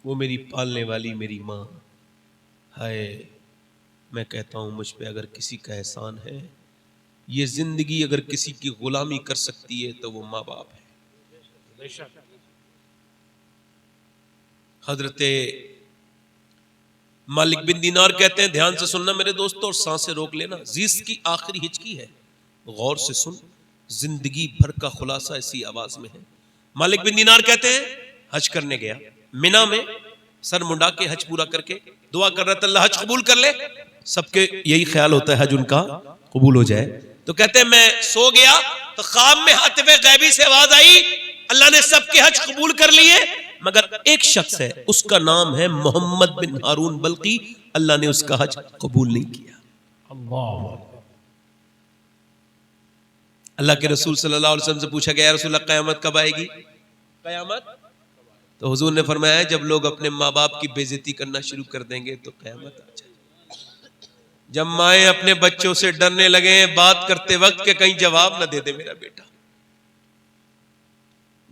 وہ میری پالنے والی میری ماں. ہائے میں کہتا ہوں مجھ پہ اگر کسی کا احسان ہے، یہ زندگی اگر کسی کی غلامی کر سکتی ہے تو وہ ماں باپ ہے. حضرت مالک بن دینار کہتے ہیں، دھیان سے سننا میرے دوستو اور سانسیں روک لینا، زیس کی آخری ہچکی ہے، غور سے سن، زندگی بھر کا خلاصہ اسی آواز میں ہے. مالک بن دینار کہتے ہیں حج کرنے گیا منا میں، سر منڈا کے حج پورا کر کے دعا کر رہا تھا اللہ حج قبول کر لے. سب کے یہی خیال ہوتا ہے حج ان کا قبول ہو جائے. تو کہتے ہیں میں سو گیا تو خواب میں ہاتف غیبی سے آواز آئی، اللہ نے سب کے حج قبول کر لیے مگر ایک شخص ہے، اس کا نام ہے محمد بن ہارون بلقی، اللہ نے اس کا حج قبول نہیں کیا. اللہ کے رسول صلی اللہ علیہ وسلم سے پوچھا گیا یا رسول اللہ قیامت کب آئے گی؟ قیامت تو حضور نے فرمایا جب لوگ اپنے ماں باپ کی بے عزتی کرنا شروع کر دیں گے تو قیامت آ جائے. جب مائیں اپنے بچوں سے ڈرنے لگے بات کرتے وقت کہ کہیں جواب نہ دے دے میرا بیٹا،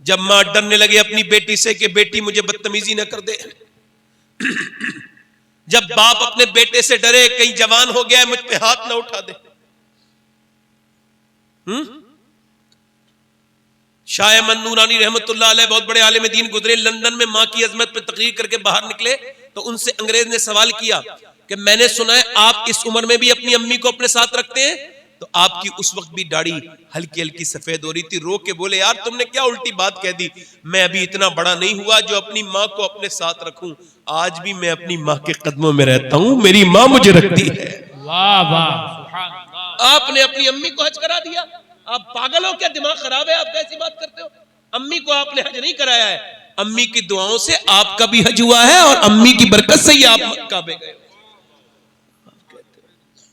جب ماں ڈرنے لگے اپنی بیٹی سے کہ بیٹی مجھے بدتمیزی نہ کر دے، جب باپ اپنے بیٹے سے ڈرے کہیں جوان ہو گیا ہے مجھ پہ ہاتھ نہ اٹھا دے. شاہ احمد نورانی رحمت اللہ علیہ بہت بڑے عالم دین گزرے، لندن میں ماں کی عظمت پہ تقریر کر کے باہر نکلے تو ان سے انگریز نے سوال کیا کہ میں نے سنا ہے آپ اس عمر میں بھی اپنی امی کو اپنے ساتھ رکھتے ہیں، تو آپ کی اس وقت بھی داڑھی ہلکی ہلکی سفید ہو رہی تھی. رو کے بولے یار تم نے کیا الٹی بات کہہ دی، میں ابھی اتنا بڑا نہیں ہوا جو اپنی ماں کو اپنے ساتھ رکھوں، آج بھی میں اپنی ماں کے قدموں میں رہتا ہوں، میری ماں مجھے رکھتی ہے. واہ واہ، آپ نے اپنی امی کو حج کرا دیا. آپ پاگل ہو کیا، دماغ خراب ہے، آپ کیسی بات کرتے ہو؟ امی کو آپ نے حج نہیں کرایا ہے، امی کی دعاؤں سے آپ کا بھی حج ہوا ہے اور امی کی برکت سے ہی آپ کعبے گئے.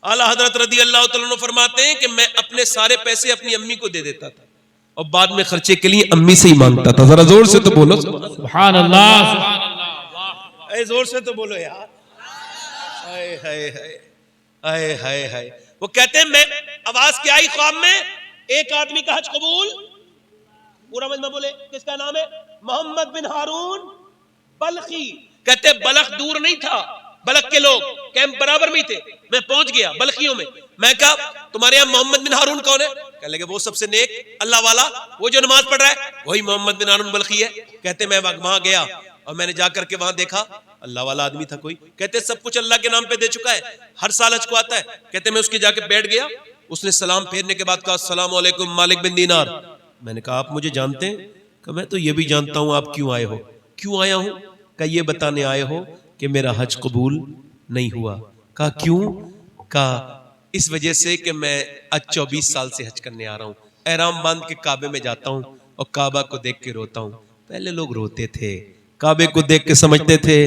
اعلیٰ حضرت رضی اللہ تعالیٰ عنہ فرماتے ہیں کہ میں اپنے سارے پیسے اپنی امی کو دے دیتا تھا اور بعد میں خرچے کے لیے امی سے ہی مانگتا تھا. ذرا زور سے تو بولو سبحان اللہ، اے زور سے تو بولو یار. ہائے ہائے ہائے ہائے ہائے. وہ کہتے ہیں میں آواز کیا آئی خواب میں، ایک آدمی کا حج قبول، پورا مجمع بولے کس کا نام ہے؟ محمد بن ہارون بلخی. کہتے بلخ دور نہیں تھا، بلخ کے لوگ کیمپ برابر میں تھے، میں پہنچ گیا بلخیوں میں. میں کہا تمہارے یہاں محمد بن ہارون کون ہے؟ کہنے لگے وہ سب سے نیک اللہ والا، وہ جو نماز پڑھ رہا ہے وہی محمد بن ہارون بلخی ہے. کہتے میں وہاں گیا اور میں نے جا کر کے وہاں دیکھا اللہ والا آدمی تھا کوئی. کہتے سب کچھ اللہ کے نام پہ دے چکا ہے، ہر سال حج کو آتا ہے. کہتے میں اس کے جا کے بیٹھ گیا، اس نے سلام پھیرنے کے بعد کہا السلام علیکم مالک بن دینار. میں نے کہا آپ مجھے جانتے ہیں؟ کہ میں تو یہ بھی جانتا ہوں. آپ کیوں آئے ہو؟ کیوں آیا ہوں؟ کہ یہ بتانے آئے ہو کہ میرا حج قبول نہیں ہوا. کہا کیوں؟ کہا اس وجہ سے کہ میں آج 24 سال سے حج کرنے آ رہا ہوں، احرام باندھ کے کعبے میں جاتا ہوں اور کعبہ کو دیکھ کے روتا ہوں. پہلے لوگ روتے تھے، کعبے کو دیکھ کے سمجھتے تھے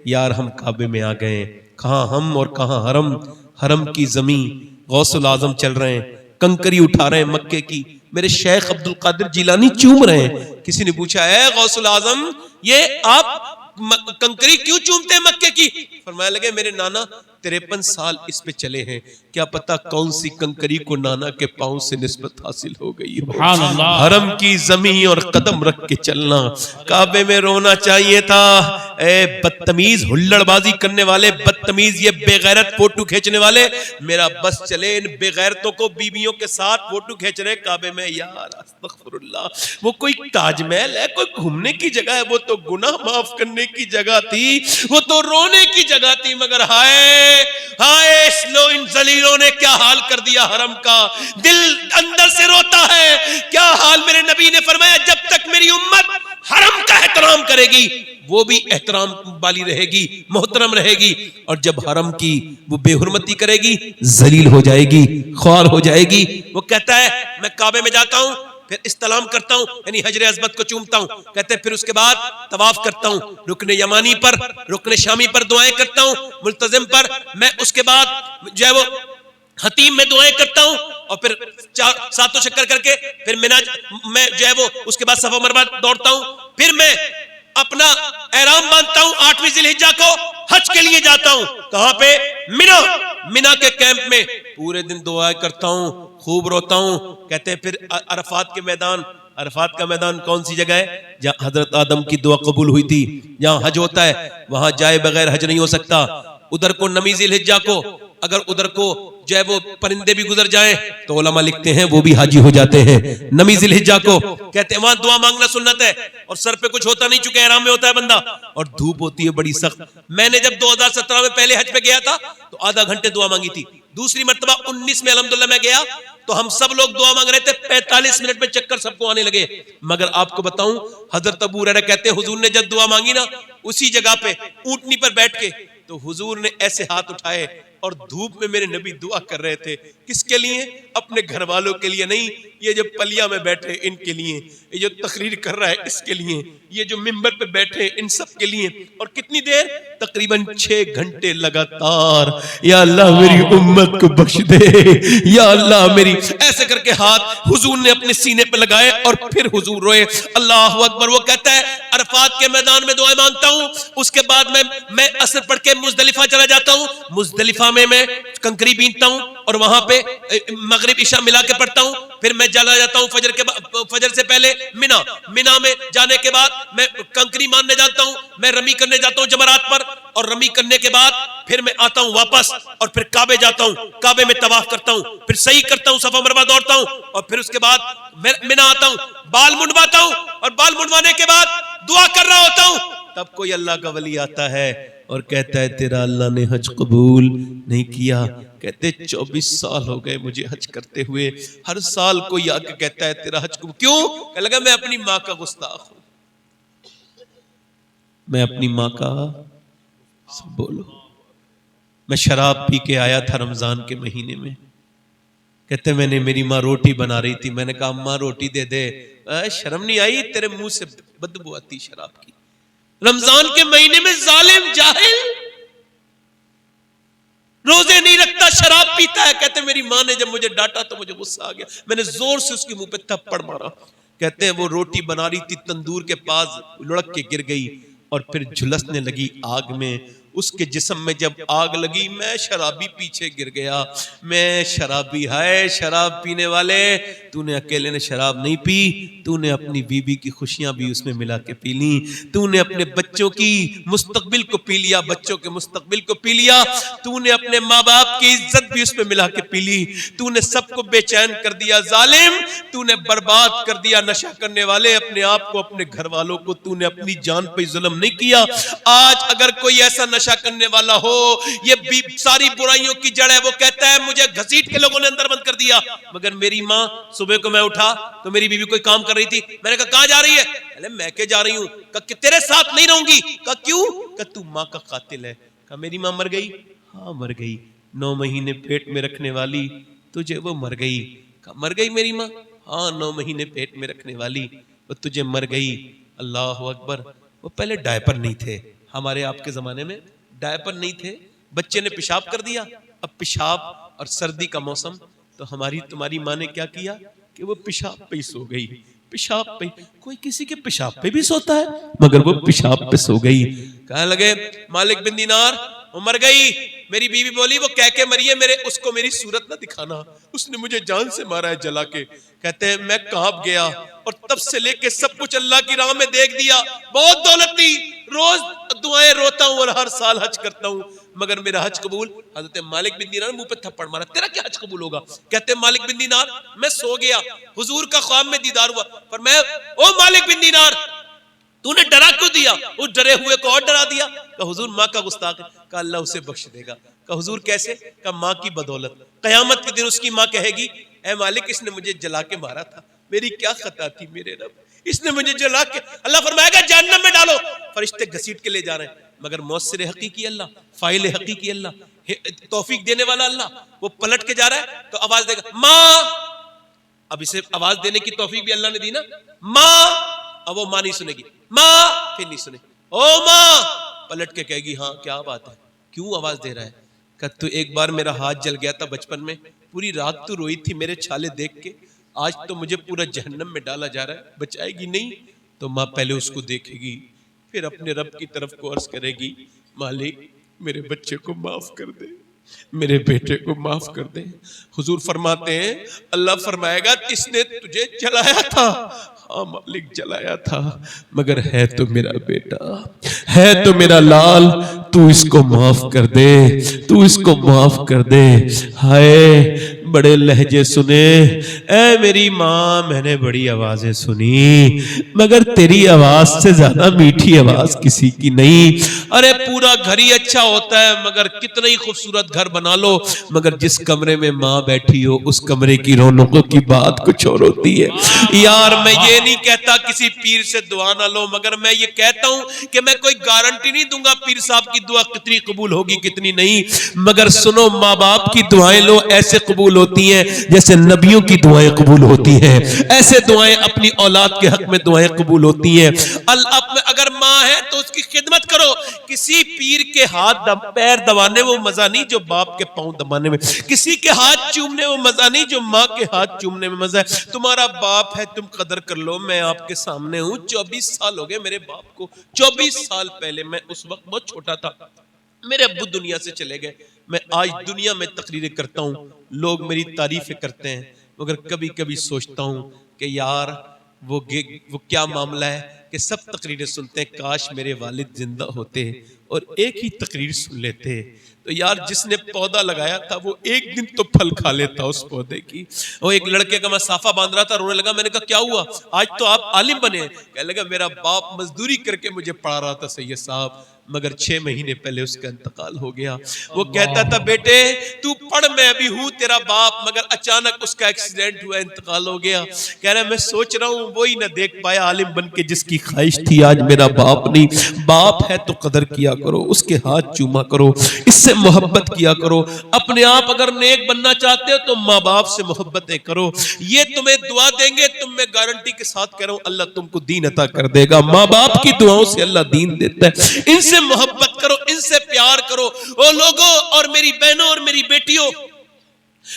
یار ہم کعبے میں آ گئے، کہاں ہم اور کہاں حرم، حرم کی زمین غوث العظم چل رہے ہیں، کنکری اٹھا رہے ہیں مکے کی، میرے شیخ عبد القادر جیلانی چوم رہے ہیں. کسی نے پوچھا اے غوث العظم یہ آپ کنکری کیوں چومتے ہیں مکے کی؟ فرمایا لگے میرے نانا 53 سال اس پہ چلے ہیں، کیا پتا کون سی کنکری کو نانا کے پاؤں سے نسبت حاصل ہو گئی ہو. حرم کی زمین اور قدم رکھ کے چلنا، کعبے میں رونا چاہیے تھا. اے بدتمیز ہلڑ بازی کرنے والے، بدتمیز یہ بے غیرت فوٹو کھینچنے والے، میرا بس چلے ان بے غیرتوں کو بیویوں کے ساتھ فوٹو کھینچ رہے کعبے میں. یار استغفر اللہ، وہ کوئی تاج محل ہے، کوئی گھومنے کی جگہ ہے؟ وہ تو گناہ معاف کرنے کی جگہ تھی، وہ تو رونے کی جگہ تھی. مگر ہائے ہائے ان ذلیلوں نے کیا حال کر دیا حرم کا. دل اندر سے روتا ہے کیا حال. میرے نبی نے فرمایا جب تک میری امت حرم کا احترام کرے گی وہ بھی احترام والی رہے گی، محترم رہے گی، اور جب حرم کی وہ بے حرمتی کرے گی ذلیل ہو جائے گی، خوار ہو جائے گی. وہ کہتا ہے میں کعبے میں جاتا ہوں، پھر استلام کرتا ہوں یعنی حجر اسود کو چومتا ہوں. کہتے پھر اس کے بعد طواف کرتا ہوں، رکن یمانی پر، رکن شامی پر دعائیں کرتا ہوں، ملتزم پر. میں اس کے بعد جو ہے وہ حتیم میں دعائیں کرتا ہوں اور پھر ساتوں چکر کر کے پھر میں جو ہے وہ اس کے بعد صفا مروہ دوڑتا ہوں. پھر میں اپنا احرام باندھتا ہوں 8ویں ذی الحجہ کو، حج کے لیے جاتا ہوں. کہاں پہ؟ مینا کے کیمپ میں پورے دن دعائیں کرتا ہوں، خوب روتا ہوں. کہتے ہیں پھر عرفات کے میدان عرفات کا میدان کون سی جگہ ہے؟ جہاں حضرت آدم کی دعا قبول ہوئی تھی، جہاں حج ہوتا ہے، وہاں جائے بغیر حج نہیں ہو سکتا۔ ادھر کو نمی ذی الحجہ کو اگر ادھر کو جو ہے وہ پرندے بھی گزر جائیں تو علماء لکھتے ہیں وہ بھی حاجی ہو جاتے ہیں۔ نمی ذی الحجہ کو کہتے ہیں وہاں دعا مانگنا سنت ہے، اور سر پہ کچھ ہوتا نہیں، چونکہ احرام میں ہوتا ہے بندہ، اور دھوپ ہوتی ہے بڑی سخت۔ میں نے جب 2017 میں پہلے حج پہ گیا تھا تو آدھا گھنٹے دعا مانگی تھی، دوسری مرتبہ 19 میں الحمدللہ میں گیا تو ہم سب لوگ دعا مانگ رہے تھے، 45 منٹ میں چکر سب کو آنے لگے۔ مگر آپ کو بتاؤں، حضرت ابو ہریرہ کہتے ہیں حضور نے جب دعا مانگی نا اسی جگہ پہ اونٹنی پر بیٹھ کے، تو حضور نے ایسے ہاتھ اٹھائے اور دھوپ میں میرے نبی دعا کر رہے تھے۔ کس کے لیے؟ اپنے گھر والوں کے لیے نہیں، یہ جو پلیا میں بیٹھے ان کے لیے، یہ جو تقریر کر رہا ہے اس کے لیے، یہ جو ممبر پہ بیٹھے ان سب کے لیے۔ اور کتنی دیر؟ تقریباً 6 گھنٹے لگاتار۔ یا اللہ میری امت کو بخش دے، یا اللہ میری، ایسے کر کے ہاتھ حضور نے اپنے سینے پہ لگائے اور پھر حضور روئے۔ اللہ اکبر۔ وہ کہتا ہے عرفات کے میدان میں دعائیں مانگتا ہوں، اس کے بعد میں عصر پڑھ کے مزدلفہ چلا جاتا ہوں، مزدلفہ میں کنکری بینتا ہوں اور وہاں پہ مغرب عشاء ملا کے پڑھتا ہوں، پھر میں چلا جاتا ہوں فجر سے پہلے مینا میں جانے کے بعد میں کنکری ماننے جاتا ہوں، میں رمی کرنے جاتا ہوں جمرات پر، اور رمی کرنے کے بعد پھر میں آتا ہوں واپس اور پھر کعبے جاتا ہوں، کعبے میں طواف کرتا ہوں، پھر صحیح کرتا ہوں، صفا مروا دوڑتا ہوں، اور پھر اس کے بعد میں مینا آتا ہوں، بال منڈواتا ہوں، اور بال منڈوانے کے بعد دعا کر رہا ہوتا ہوں، تب کوئی اللہ کا ولی آتا ہے اور کہتا ہے تیرا اللہ نے حج قبول نہیں کیا۔ کہتے 24 سال ہو گئے مجھے حج کرتے ہوئے، ہر سال کوئی آ کے کہتا ہے تیرا حج قبول کیوں؟ کہ لگا میں اپنی ماں کا گستاخ ہوں، میں اپنی ماں کا، سب بولو، میں شراب پی کے آیا تھا رمضان کے مہینے میں، کہتے میں نے، میری ماں روٹی بنا رہی تھی، میں نے کہا ماں روٹی دے دے، شرم نہیں آئی؟ تیرے منہ سے بدبو آتی شراب کی، رمضان کے مہینے میں ظالم جاہل روزے نہیں رکھتا، شراب پیتا ہے۔ کہتے میری ماں نے جب مجھے ڈانٹا تو مجھے غصہ آ گیا، میں نے زور سے اس کے منہ پہ تھپڑ مارا۔ کہتے ہیں وہ روٹی بنا رہی تھی، تندور کے پاس لڑک کے گر گئی اور پھر جھلسنے لگی آگ میں، اس کے جسم میں جب آگ لگی میں شرابی پیچھے گر گیا، میں شرابی، ہائے شراب پینے والے، تو نے اکیلے نے شراب نہیں پی، تو نے اپنی بیوی کی خوشیاں بھی اس میں ملا کے پی لی، تو نے اپنے بچوں کی مستقبل کو پی لیا، بچوں کے مستقبل کو پی لیا، تو نے اپنے ماں باپ کی عزت بھی اس میں ملا کے پی لی، تو نے سب کو بے چین کر دیا، ظالم تو نے برباد کر دیا۔ نشہ کرنے والے، اپنے آپ کو، اپنے گھر والوں کو تو نے اپنی جان پہ ظلم نہیں کیا۔ آج اگر کوئی ایسا نشہ کرنے والا ہو، یہ ساری برائیوں کی جڑ ہے، وہ کہتا ہے مجھے گھسیٹ کے لوگوں نے اندر بند کر دیا، مگر میری ماں، صبح کو میں اٹھا تو میری بیوی کوئی کام کر رہی تھی، میں نے کہا کہاں جا رہی ہے؟ میں کہ جا رہی ہوں۔ کہا کہ تیرے ساتھ نہیں رہوں گی۔ کہا کیوں؟ کہ تو ماں کا قاتل ہے۔ کہا میری ماں مر گئی؟ ہاں مر گئی، 9 مہینے پیٹ میں رکھنے والی تجھے وہ مر گئی۔ کہا مر گئی میری ماں؟ ہاں 9 مہینے پیٹ میں رکھنے والی وہ تجھے مر گئی۔ اللہ اکبر۔ وہ پہلے ڈائپر نہیں تھے، ہمارے آپ کے زمانے میں ڈائپر نہیں تھے، بچے نے پیشاب کر دیا، اب پیشاب اور سردی کا موسم، تو ہماری تمہاری ماں نے کیا کیا کہ وہ پیشاب پہ ہی سو گئی، پیشاب پہ، کوئی کسی کے پیشاب پہ بھی سوتا ہے مگر وہ پیشاب پہ سو گئی۔ کہنے لگے مالک بن دینار وہ مر گئی۔ میری بیوی بولی وہ کہہ کے مری ہے، اس کو میری صورت نہ دکھانا، اس نے مجھے جان سے مارا ہے جلا کے۔ کہتے ہیں میں کانپ گیا اور تب سے لے کے سب کچھ اللہ کی راہ میں دیکھ دیا، بہت دولت تھی، روز دعائیں روتا ہوں اور ہر سال حج کرتا ہوں مگر میرا حج قبول۔ حضرت مالک بن دینار منہ پہ تھپڑ مارا، تیرا کیا حج قبول ہوگا؟ کہتے ہیں مالک بن دینار میں سو گیا، حضور کا خواب میں دیدار ہوا، پر میں او مالک بن دینار تو نے ڈرا کیوں دیا؟ اس ڈرے ہوئے کو اور ڈرا دیا۔ کہ حضور ماں کا گستاخ ہے۔ کہ اللہ اسے بخش دے گا۔ کہ حضور کیسے؟ کہ ماں کی بدولت، قیامت کے دن اس کی ماں کہے گی اے مالک اس نے مجھے جلا کے مارا تھا، میری کیا خطا تھی میرے رب، اس نے مجھے جلا کے، اللہ فرمائے گا جہنم میں ڈالو، فرشتے گھسیٹ کے لے جا رہے ہیں، مگر مؤثر حقیقی اللہ، فاعل حقیقی اللہ، توفیق دینے والا اللہ، وہ پلٹ کے جا رہا ہے تو آواز دے گا ماں، اب اسے آواز دینے کی توفیق بھی اللہ نے دی نا، ماں، اب وہ ماں نہیں سنے گی، ماں، پھر نہیں سنے، او ماں، پلٹ کے کہے گی ہاں کیا بات ہے، کیوں آواز دے رہا ہے؟ کہ تو ایک بار میرا ہاتھ جل گیا تھا بچپن میں، پوری رات تو روئی تھی میرے چھالے دیکھ کے، آج تو مجھے پورا جہنم میں ڈالا جا رہا ہے، بچائے گی نہیں؟ تو ماں پہلے اس کو دیکھے گی، پھر اپنے رب کی طرف کو عرض کرے گی مالک میرے بچے کو معاف کر دے، میرے بیٹے کو معاف کر دے۔ حضور فرماتے ہیں اللہ فرمائے گا اس نے تجھے جلایا تھا، ہاں مالک جلایا تھا، مگر ہے تو میرا بیٹا، ہے تو میرا لال، تو اس کو معاف کر دے، تو اس کو معاف کر دے۔ ہائے بڑے لہجے سنے، اے میری ماں میں نے بڑی آوازیں سنی مگر تیری آواز سے زیادہ میٹھی آواز کسی کی نہیں۔ ارے پورا گھر ہی اچھا ہوتا ہے مگر کتنا ہی خوبصورت گھر بنا لو، مگر جس کمرے میں ماں بیٹھی ہو اس کمرے کی رونقوں کی بات کچھ اور ہوتی ہے۔ یار میں یہ نہیں کہتا کسی پیر سے دعا نہ لو، مگر میں یہ کہتا ہوں کہ میں کوئی گارنٹی نہیں دوں گا پیر صاحب کی دعا کتنی قبول ہوگی کتنی نہیں، مگر سنو ماں باپ کی دعائیں لو، ایسے قبول ہوتی ہیں جیسے نبیوں کی دعائیں قبول ہوتی ہیں، ایسے دعائیں اپنی اولاد کے حق میں دعائیں قبول ہوتی ہیں۔ اگر ماں ہے تو اس کی خدمت کرو، کسی پیر کے ہاتھ پیر دبانے وہ مزہ نہیں جو باپ کے پاؤں دبانے میں، کسی کے ہاتھ چومنے وہ مزہ نہیں جو ماں کے ہاتھ چومنے میں مزہ ہے۔ تمہارا باپ ہے تم قدر کر لو، میں آپ کے سامنے ہوں، 24 سال ہو گئے میرے باپ کو، 24 سال پہلے میں اس وقت بہت چھوٹا تھا، میرے ابو دنیا سے چلے گئے، میں آج دنیا میں تقریریں کرتا ہوں، لوگ میری تعریفیں کرتے ہیں، مگر کبھی کبھی سوچتا ہوں کہ یار وہ کیا معاملہ ہے کہ سب تقریریں سنتے ہیں، کاش میرے والد زندہ ہوتے اور ایک ہی تقریر سن لیتے، تو یار جس نے پودا لگایا تھا وہ ایک دن تو پھل کھا لیتا اس پودے کی۔ وہ ایک لڑکے کا میں صافہ باندھ رہا تھا، رونے لگا، میں نے کہا کیا ہوا آج تو آپ عالم بنے؟ کہنے لگا میرا باپ مزدوری کر کے مجھے پڑھا رہا تھا سید صاحب، مگر 6 مہینے پہلے اس کا انتقال ہو گیا۔ وہ کہتا تھا بیٹے تو پڑھ، میں ابھی ہوں تیرا باپ، مگر اچانک اس کا ایکسیڈنٹ ہوا، انتقال ہو گیا۔ کہہ رہا میں سوچ رہا ہوں وہی نہ دیکھ پایا عالم بن کے جس کی خواہش تھی، آج میرا باپ نہیں۔ باپ ہے تو قدر کیا کرو، اس کے ہاتھ چوما کرو، اس سے محبت کیا کرو۔ اپنے آپ اگر نیک بننا چاہتے ہو تو ماں باپ سے محبتیں کرو، یہ تمہیں دعا دیں گے، تم میں گارنٹی کے ساتھ کہہ رہا ہوں اللہ تم کو دین عطا کر دے گا۔ ماں باپ کی دعاؤں سے اللہ دین دیتا ہے، ان سے محبت کرو، ان سے پیار کرو۔ او لوگوں اور میری بہنوں اور میری بیٹیوں،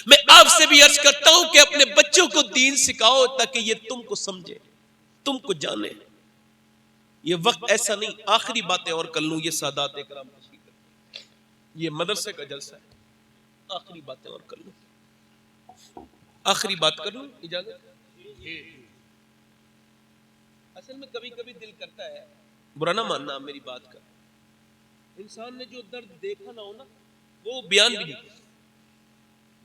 میں آپ سے بھی عرض کرتا ہوں کہ اپنے بچوں کو دین سکھاؤ تاکہ یہ تم کو سمجھے، تم کو جانے۔ یہ وقت ایسا نہیں، آخری باتیں اور کر لوں، یہ سادات اکرام تشریف رکھیں، یہ مدرسے کا جلسہ ہے، آخری باتیں اور کر لوں، آخری بات کر لوں، اجازت؟ اصل میں کبھی کبھی دل کرتا ہے، برا نہ ماننا میری بات کا، انسان نے جو درد دیکھا نہ ہو نا وہ بیان بھی نہیں کر سکتا،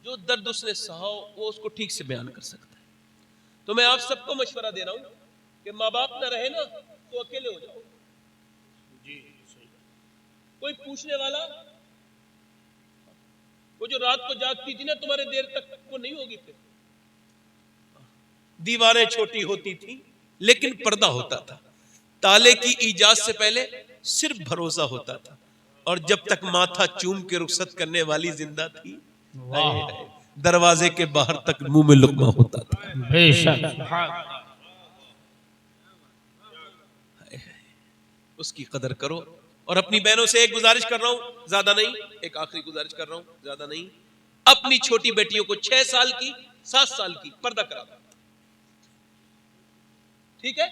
جو درد اس نے سہا ہو وہ اس کو ٹھیک سے بیان کر سکتا ہے۔ تو میں آپ سب کو مشورہ دے رہا ہوں کہ ماں باپ نہ رہے نا تو اکیلے ہو جاؤ، جی صحیح، کوئی پوچھنے والا، وہ جو رات کو جاگتی تھی نا تمہارے دیر تک، وہ نہیں ہوگی پھر۔ دیواریں چھوٹی ہوتی تھیں لیکن پردہ ہوتا تھا، تالے کی ایجاد سے پہلے صرف بھروسہ ہوتا تھا، اور جب تک ماتھا چوم کے رخصت کرنے والی زندہ تھی، دروازے کے باہر تک منہ میں لقمہ ہوتا تھا۔ بے شک، اس کی قدر کرو۔ اور اپنی بہنوں سے ایک گزارش کر رہا ہوں، زیادہ نہیں، ایک آخری گزارش کر رہا ہوں، زیادہ نہیں، اپنی چھوٹی بیٹیوں کو 6 سال کی 7 سال کی پردہ کرا دو، ٹھیک ہے؟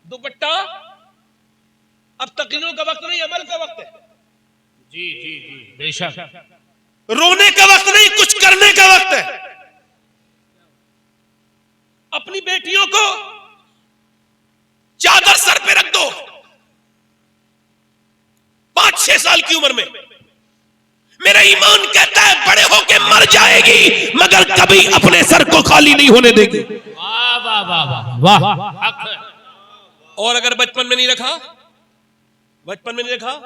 دوپٹہ، اب تقریروں کا وقت نہیں، عمل کا وقت ہے، جی جی جی بے شک، رونے کا وقت نہیں، کچھ کرنے کا وقت ہے۔ اپنی بیٹیوں کو چادر سر پہ رکھ دو، 5-6 سال کی عمر میں، میرا ایمان کہتا ہے بڑے ہو کے مر جائے گی مگر کبھی اپنے سر کو خالی نہیں ہونے دے گی۔ واہ واہ واہ واہ، حق ہے۔ اور اگر بچپن میں نہیں رکھا، بچپن میں نہیں رکھا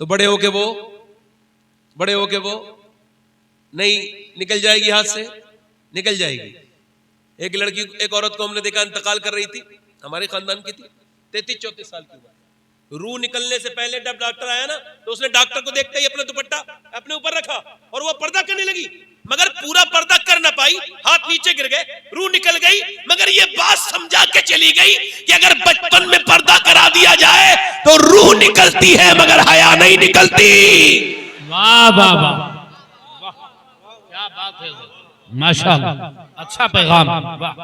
تو بڑے ہو کے وہ نہیں نکل جائے گی، ہاتھ سے نکل جائے گی۔ ایک لڑکی، ایک عورت کو ہم نے دیکھا انتقال کر رہی تھی، ہمارے خاندان کی تھی، 33-34 سال کی عمر، روح نکلنے سے پہلے جب ڈاکٹر آیا نا تو اس نے ڈاکٹر کو دیکھتے ہی اپنا دوپٹہ اپنے اوپر رکھا اور وہ پردہ کرنے لگی، مگر پورا پردہ کر نہ پائی، ہاتھ نیچے گر گئے، روح نکل گئی، مگر یہ بات سمجھا کے چلی گئی کہ اگر بچپن میں پردہ کرا دیا جائے تو روح نکلتی ہے مگر حیا نہیں نکلتی۔ واہ واہ واہ، کیا بات ہے، ماشاءاللہ، اچھا پیغام، واہ،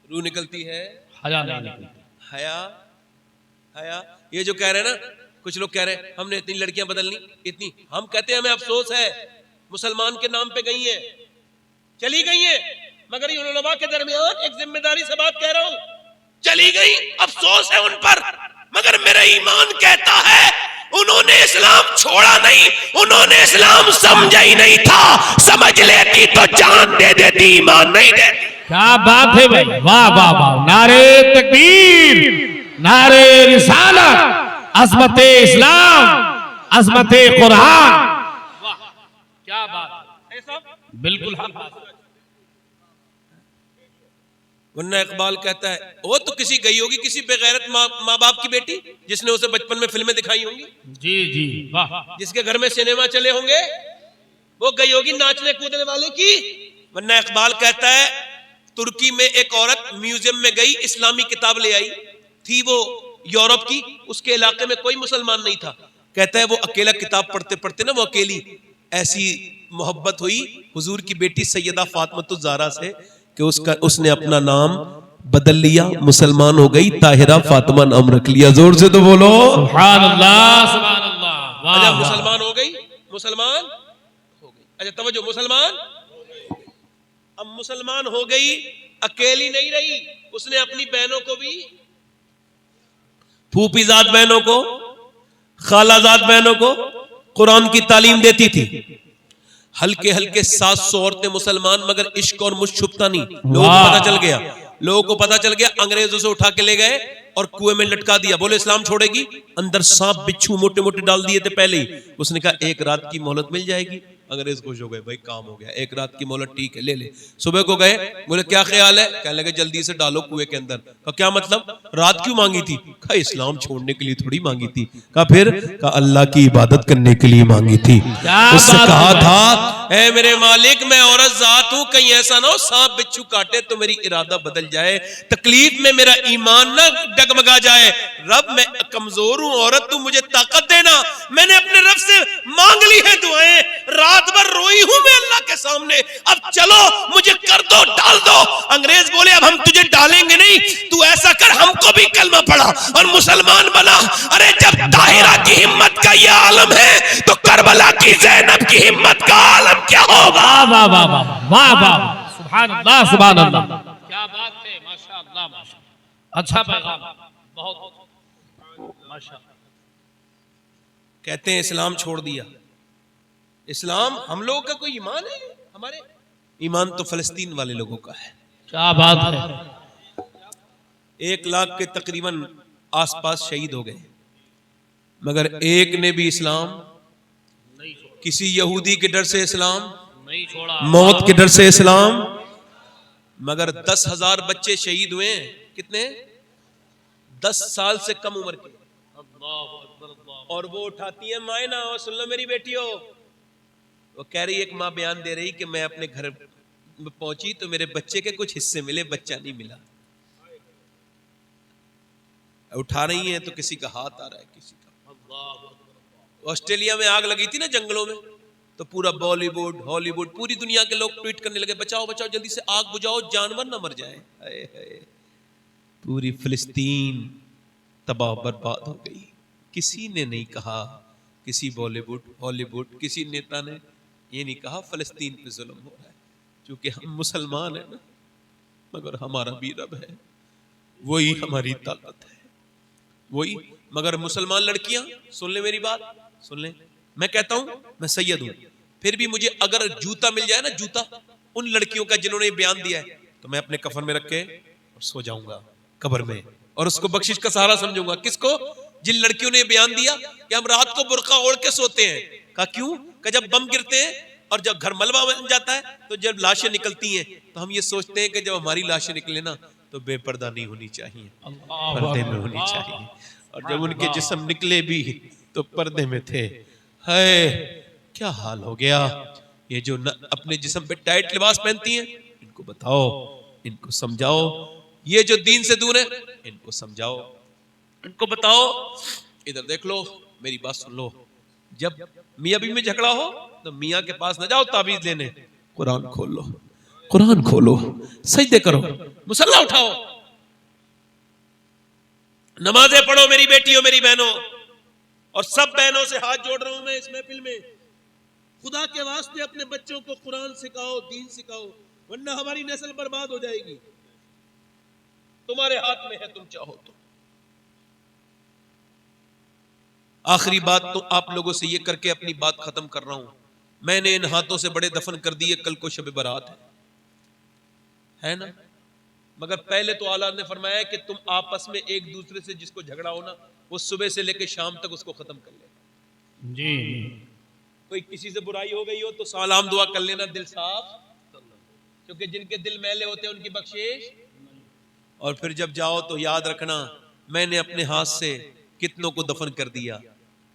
روح نکلتی ہے، حیا نہیں نکلتی، حیا، یہ جو کہہ رہے ہیں نا کچھ لوگ کہہ رہے ہیں ہم نے اتنی لڑکیاں بدل لی، اتنی، ہم کہتے ہیں ہمیں افسوس ہے مسلمان کے نام پہ گئی ہیں، چلی گئی ہیں، مگر ان علماء کے درمیان ایک ذمہ داری سے بات کہہ رہا ہوں، چلی گئی افسوس ہے ان پر، مگر میرا ایمان کہتا ہے انہوں نے اسلام چھوڑا نہیں، انہوں نے اسلام سمجھا ہی نہیں تھا، سمجھ لیتی تو جان دے دیتی، ایمان نہیں دیتی۔ کیا بات ہے بھائی، واہ واہ واہ، نعرے تکبیر، نعرے رسالت، عظمت اسلام، عظمت قرآن، واہ کیا بات ہے، بالکل حق بات۔ ورنہ اقبال کہتا ہے وہ تو کسی گئی ہوگی کسی بے غیرت ماں باپ کی بیٹی جس نے اسے بچپن میں فلمیں دکھائی ہوں گی، جی جی واہ، جس کے گھر میں سینما چلے ہوں گے، وہ گئی ہوگی ناچنے کودنے والے کی۔ ورنہ اقبال کہتا ہے ترکی میں ایک عورت میوزیم میں گئی، اسلامی کتاب لے آئی تھی، وہ یورپ کی، اس کے علاقے میں کوئی مسلمان نہیں تھا، کہتا ہے وہ اکیلا کتاب پڑھتے پڑھتے نا وہ اکیلی ایسی محبت ہوئی حضور کی بیٹی سیدہ فاطمہ الزہرا سے کہ اس نے اپنا نام بدل لیا، مسلمان ہو گئی، طاہرہ فاطمہ نام رکھ لیا۔ زور سے تو بولو سبحان اللہ سبحان اللہ، واہ اچھا واہ۔ مسلمان ہو گئی، مسلمان ہو گئی، اچھا توجہ، مسلمان اب مسلمان ہو گئی، اکیلی نہیں رہی، اس نے اپنی بہنوں کو بھی، پھوپھی زاد بہنوں کو، خالہ زاد بہنوں کو قرآن کی تعلیم دیتی تھی۔ ہلکے ہلکے 700 عورتیں مسلمان، مگر عشق اور مجھ چھپتا نہیں، لوگوں کو پتا چل گیا، لوگوں کو پتا چل گیا، انگریزوں سے اٹھا کے لے گئے اور کنویں میں لٹکا دیا، بولے اسلام چھوڑے گی، اندر سانپ بچھو موٹے موٹے ڈال دیے تھے پہلے ہی، اس نے کہا ایک رات کی مہلت مل جائے گی، انگریز خوش ہو گئے، بھائی کام ہو گیا، ایک رات کی مہلت ٹھیک ہے لے لے۔ صبح کو گئے، بولے کیا خیال ہے، کہنے لگے جلدی سے ڈالو کنویں کے اندر، کہا کیا مطلب، رات کیوں مانگی تھی، کہا اسلام چھوڑنے کے لیے تھوڑی مانگی تھی، کہا پھر، کہا اللہ کی عبادت کرنے کے لیے مانگی تھی، اس سے کہا تھا اے میرے مالک میں عورت ذات ہوں، کہیں ایسا نہ ہو سانپ بچھو کاٹے تو میری ارادہ بدل جائے، تکلیف میں میرا ایمان نہ ڈگمگا جائے، رب میں کمزور ہوں، عورت تو مجھے طاقت دینا، میں نے اپنے رب سے مانگ لی ہے دعائیں، رات بھر روئی ہوں میں اللہ کے سامنے، اب چلو مجھے کر دو ڈال دو۔ انگریز بولے اب ہم تجھے ڈالیں گے نہیں، تو ایسا کر ہم کو بھی کلمہ پڑھا اور مسلمان بنا۔ ارے جب طاہرہ کی ہمت کا یہ عالم ہے تو کربلا کی زینب کی ہمت کا عالم کیا ہوگا؟ واہ واہ واہ واہ واہ، سبحان اللہ سبحان اللہ، کیا بات ہے، ماشاء اللہ ماشاء اللہ، اچھا پیغام، بہت ماشاء اللہ۔ کہتے ہیں اسلام چھوڑ دیا، اسلام ہم لوگوں کا کوئی ایمان ہے، ہمارے ایمان تو فلسطین والے لوگوں کا ہے، کیا بات ہے، 1 لاکھ کے تقریباً آس پاس شہید ہو گئے، مگر ایک نے بھی اسلام، کسی یہودی کے ڈر سے اسلام، نہیں چھوڑا، موت کے ڈر سے اسلام، مگر 10,000 بچے شہید ہوئے ہیں، کتنے، 10 سال سے کم عمر کے، اور وہ اٹھاتی ہے مائیں نہ ہو، سن لو میری بیٹیوں، وہ کہہ رہی ایک ماں بیان دے رہی کہ میں اپنے گھر میں پہنچی تو میرے بچے کے کچھ حصے ملے، بچہ نہیں ملا، اٹھا رہی ہیں تو کسی کا ہاتھ آ رہا ہے، کسی کا، آسٹریلیا میں آگ لگی تھی نا جنگلوں میں، تو پورا بالی ووڈ ہالی ووڈ پوری دنیا کے لوگ ٹویٹ کرنے لگے بچاؤ بچاؤ جلدی سے آگ بجھاؤ جانور نہ مر جائیں، پوری فلسطین تباہ برباد ہو گئی، کسی نے نہیں کہا، کسی بالی ووڈ ہالی ووڈ کسی نیتا نے یہ نہیں کہا فلسطین پہ ظلم ہو رہا ہے، چونکہ ہم مسلمان ہیں نا، مگر ہمارا بھی رب ہے، وہی ہماری طاقت ہے، وہی، مگر مسلمان لڑکیاں سن لیں میری بات، سن لیں، میں کہتا ہوں میں سید ہوں، پھر بھی مجھے اگر جوتا مل جائے نا، جوتا ان لڑکیوں کا جنہوں نے بیان دیا ہے، تو میں اپنے کفن میں رکھ کے اور سو جاؤں گا قبر میں، اور اس کو بخشش کا سہارا سمجھوں گا، کس کو، جن لڑکیوں نے بیان دیا کہ ہم رات کو برقع اوڑھ کے سوتے ہیں، کہا کیوں، کہ جب بم گرتے ہیں اور جب گھر ملبہ بن جاتا ہے تو جب لاشیں نکلتی ہیں تو ہم یہ سوچتے ہیں کہ جب ہماری لاشیں نکلے نا تو بے پردہ نہیں ہونی چاہیے، پردے میں ہونی چاہیے، اور جب ان کے جسم نکلے بھی تو پردے میں تھے، ہے کیا حال ہو گیا، یہ جو اپنے جسم پہ ٹائٹ لباس پہنتی ہیں ان کو بتاؤ، ان کو سمجھاؤ، یہ جو دین سے دور ہے ان کو سمجھاؤ، ان کو بتاؤ، ادھر دیکھ لو میری بات سن لو، جب میاں بیوی میں جھگڑا ہو تو میاں کے پاس نہ جاؤ تعویذ لینے، قرآن کھول لو، قرآن کھولو، سجدے کرو، مصلی اٹھاؤ، نمازیں پڑھو میری بیٹیوں میری بہنوں، اور سب بہنوں سے ہاتھ جوڑ رہا ہوں میں اس محفل میں، خدا کے واسطے اپنے بچوں کو قرآن سکھاؤ، دین سکھاؤ، ورنہ ہماری نسل برباد ہو جائے گی. تمہارے ہاتھ میں ہے، تم چاہو تو. آخری بات تو آپ لوگوں سے یہ کر کے اپنی بات ختم کر رہا ہوں. میں نے ان ہاتھوں سے بڑے دفن کر دیے، کل کو شب برات ہے نا. مگر پہلے تو اعلیٰ نے فرمایا کہ تم آپس میں ایک دوسرے سے جس کو جھگڑا ہونا وہ صبح سے لے کے شام تک اس کو ختم کر لے. جی کوئی کسی سے برائی ہو گئی ہو تو سلام دعا کر لینا، دل صاف، کیونکہ جن کے دل میلے ہوتے ہیں ان کی بخشش. اور پھر جب جاؤ تو یاد رکھنا میں نے اپنے ہاتھ سے کتنوں کو دفن کر دیا.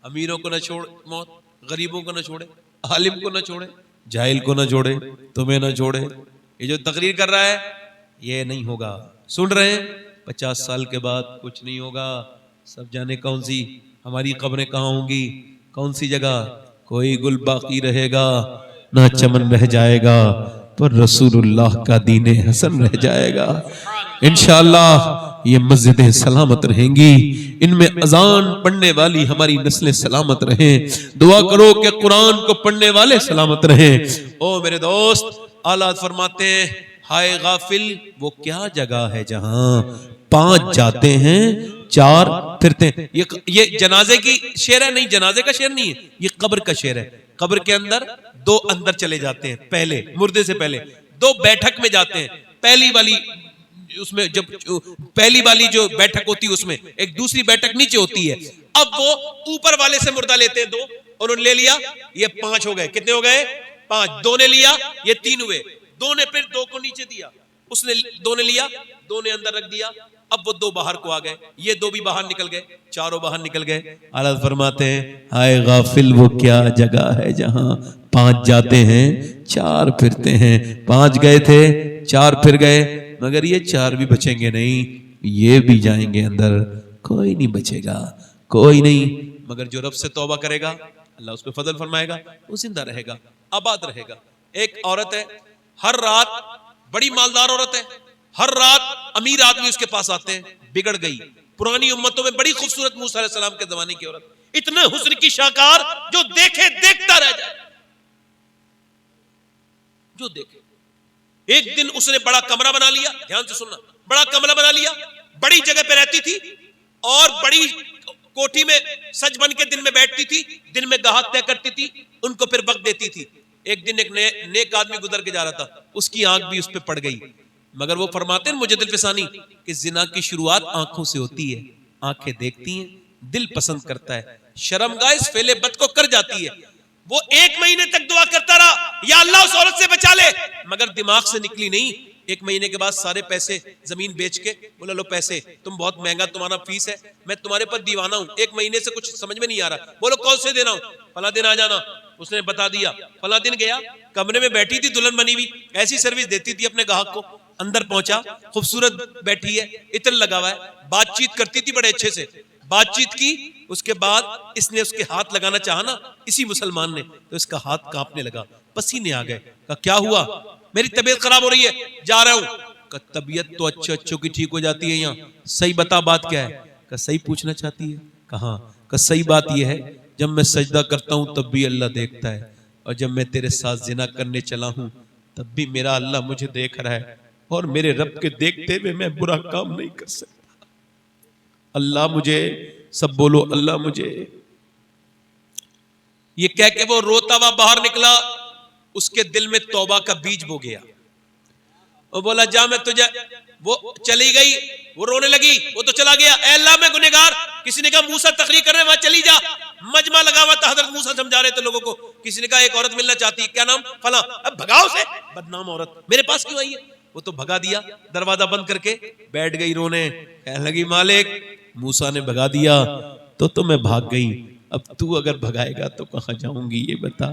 امیروں کو نہ چھوڑ موت، غریبوں کو نہ چھوڑے، عالم کو نہ چھوڑے، جاہل کو نہ چھوڑے، تمہیں نہ چھوڑے. یہ جو تقریر کر رہا ہے یہ نہیں ہوگا. سن رہے ہیں 50 سال کے بعد کچھ نہیں ہوگا. سب جانے کون سی ہماری قبریں کہاں ہوں گی، کون سی جگہ. کوئی گل باقی رہے گا نہ چمن رہ جائے گا، پر رسول اللہ کا دین حسن رہ جائے گا. انشاءاللہ یہ مسجدیں سلامت رہیں گی، ان میں اذان پڑھنے والی ہماری نسلیں سلامت رہیں. دعا کرو کہ قرآن کو پڑھنے والے سلامت رہیں. او میرے دوست، اعلیٰ فرماتے ہیں ہائے غافل وہ کیا جگہ ہے جہاں 5 جاتے ہیں 4 پھرتے ہیں. یہ جنازے کی شعر ہے، نہیں جنازے کا شعر نہیں ہے، یہ قبر کا شعر ہے. قبر کے اندر 2 اندر چلے جاتے ہیں، پہلے مردے سے پہلے 2 بیٹھک میں جاتے ہیں. پہلی والی اس میں جب پہلی والی جو بیٹھک ہوتی ہے اس میں ایک دوسری بیٹھک نیچے ہوتی ہے. اب وہ اوپر والے سے مردہ لیتے ہیں 2، انہوں نے لے لیا، یہ 5 ہو گئے. کتنے ہو گئے؟ 5. 2 نے لیا، یہ 3 ہوئے. 2 نے پھر 2 کو نیچے دیا، اس نے 2 نے لیا، 2 نے اندر رکھ دیا. اب وہ 2 باہر کو آ گئے، یہ 2 بھی باہر نکل گئے، 4 باہر نکل گئے. اعلیٰ فرماتے ہیں ہائے غافل وہ کیا جگہ ہے جہاں 5 جاتے ہیں 4 پھرتے ہیں. 5 گئے تھے 4 پھر گئے، مگر یہ 4 بھی بچیں گے نہیں، یہ بھی جائیں گے اندر. کوئی نہیں بچے گا، کوئی نہیں، مگر جو رب سے توبہ کرے گا اللہ اس پہ فضل فرمائے گا، وہ زندہ رہے گا، آباد رہے گا. ایک عورت ہے، ہر رات بڑی مالدار عورت ہے، ہر رات امیر آدمی اس کے پاس آتے ہیں. بگڑ گئی. پرانی امتوں میں بڑی خوبصورت موسیٰ علیہ السلام کے زمانے کی عورت، اتنے حسن کی شاکار جو دیکھے دیکھتا رہ جائے، جو دیکھے. ایک دن اس نے بڑا کمرہ بنا لیا، دھیان سے سننا، بڑا کمرہ بنا لیا، بڑی جگہ پہ رہتی تھی اور بڑی کوٹھی میں سج بن کے دن میں بیٹھتی تھی، دن میں گاہک طے کرتی تھی، ان کو پھر وقت دیتی تھی. ایک دن ایک نیک آدمی گزر کے جا رہا تھا، اس کی آنکھ بھی اس پہ پڑ گئی. مگر وہ فرماتے ہیں مجدد الفسانی کہ زنا کی شروعات آنکھوں سے ہوتی ہے. آنکھیں دیکھتی ہیں، دل پسند کرتا ہے، شرمگاہ اس فعل بد کو کر جاتی ہے. وہ 1 مہینے تک دعا کرتا رہا یا اللہ اس عورت سے بچا لے، مگر دماغ سے نکلی نہیں. 1 مہینے کے بعد سارے پیسے زمین بیچ کے بولا لو پیسے، تم بہت مہنگا تمہارا فیس ہے، میں تمہارے پر دیوانہ ہوں، 1 مہینے سے کچھ سمجھ میں نہیں آ رہا. بولو کون سے دینا ہوں؟ فلاں دن آ جانا. اس نے بتا دیا، فلاں دن گیا، کمرے میں بیٹھی تھی دلہن بنی ہوئی، ایسی سروس دیتی تھی اپنے گاہک کو. اندر پہنچا، خوبصورت بیٹھی ہے، عطر لگا ہوا ہے، بات چیت کرتی تھی بڑے اچھے سے. بات چیت کی، اس کے بعد اس نے اس کے ہاتھ لگانا چاہا نا اسی مسلمان نے، تو اس کا ہاتھ کانپنے لگا، پسینے آ گئے. کہا کیا ہوا؟ میری طبیعت خراب ہو رہی ہے، جا رہا ہوں. کہا طبیعت تو اچھوں کی ٹھیک ہو جاتی ہے یہاں، صحیح بتا بات کیا ہے؟ کہا صحیح پوچھنا چاہتی ہے. کہاں؟ کہا صحیح بات یہ ہے جب میں سجدہ کرتا ہوں تب بھی اللہ دیکھتا ہے، اور جب میں تیرے ساتھ زنا کرنے چلا ہوں تب بھی میرا اللہ مجھے دیکھ رہا ہے، اور میرے رب کے دیکھتے ہوئے میں برا کام نہیں کر سکتا. اللہ مجھے، سب بولو اللہ مجھے. یہ کہہ کے وہ روتا ہوا باہر نکلا، اس کے دل میں توبہ کا بیج بو گیا. وہ بولا جا میں تجھے، وہ چلی گئی، وہ رونے لگی، وہ تو چلا گیا. اے اللہ میں گنہگار. کسی نے کہا موسیٰ تقریر کر رہے ہیں وہاں چلی جا. مجمع لگا ہوا تھا، حضرت موسیٰ سمجھا رہے تھے لوگوں کو. کسی نے کہا ایک عورت ملنا چاہتی ہے، کیا نام؟ فلاں. اب بھگاؤ سے، بدنام عورت میرے پاس کیوں آئی ہے؟ وہ تو بھگا دیا، دروازہ بند کر کے بیٹھ گئی رونے. کہنے لگی مالک موسیٰ نے بھگا دیا تو میں بھاگ گئی، اب تو اگر بھگائے گا تو کہاں جاؤں گی یہ بتا.